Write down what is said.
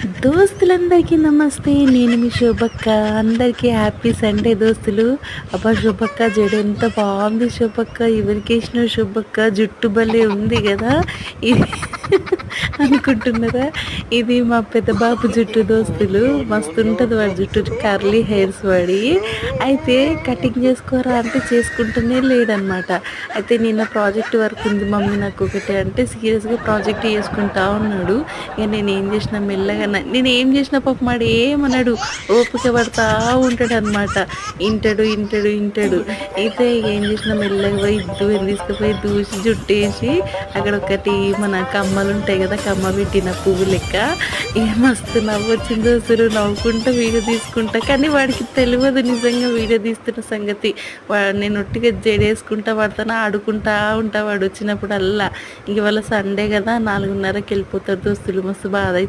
దోస్తులందరికీ నమస్తే. నేను మీ శోభక్క. అందరికీ హ్యాపీ సండే దోస్తులు. అబ్బా! శోభక్క జడ ఎంత బాగుంది శోభక్క. ఎవరికేసినావు శోభక్క? జుట్టు భలే ఉంది గదా! ఇది అనుకుంటున్నారా? ఇది మా పెద్ద బాబు జుట్టు దోస్తులు. మస్తుంటది వాడి జుట్టు, కర్లీ హెయిర్స్ వాడియి. అయితే కటింగ్ చేసుకోరా అంటే చేసుకుంటూనే లేడనమాట. అయితే నిన్న ప్రాజెక్ట్ వర్క్ ఉంది మమ్మీ నాకు ఒకటి అంటే సీరియస్‌గా ప్రాజెక్ట్ చేసుకుంటా ఉన్నాడు. ఇక నేనేం చేసినా మెల్లగా నేనేం చేసినా పాపం వాడు ఏమనడు. ఓపిక పడతా ఉంటాడనమాట. ఇంటడు. అయితే ఏం చేసినా మెల్లగా పోయి తీసుకుపోయి దూసి జుట్టేసి అక్కడ ఒకటి మన కమ్మలు ఉంటాయి కదా, కమ్మ పెట్టిన పువ్వు లెక్క. ఇక మస్తు నవ్వొచ్చింది అసలు. నవ్వుకుంటా వీడియో తీసుకుంటా, కానీ వాడికి తెలియదు నిజంగా వీడియో తీస్తున్న సంగతి. నేను ఒట్టిగా జడేసుకుంటా పడతాను, ఆడుకుంటా ఉంటా వాడు వచ్చినప్పుడల్లా. ఇక వాళ్ళ సండే కదా 4:30కి వెళ్ళిపోతారు దోస్తులు. మస్తు బాధ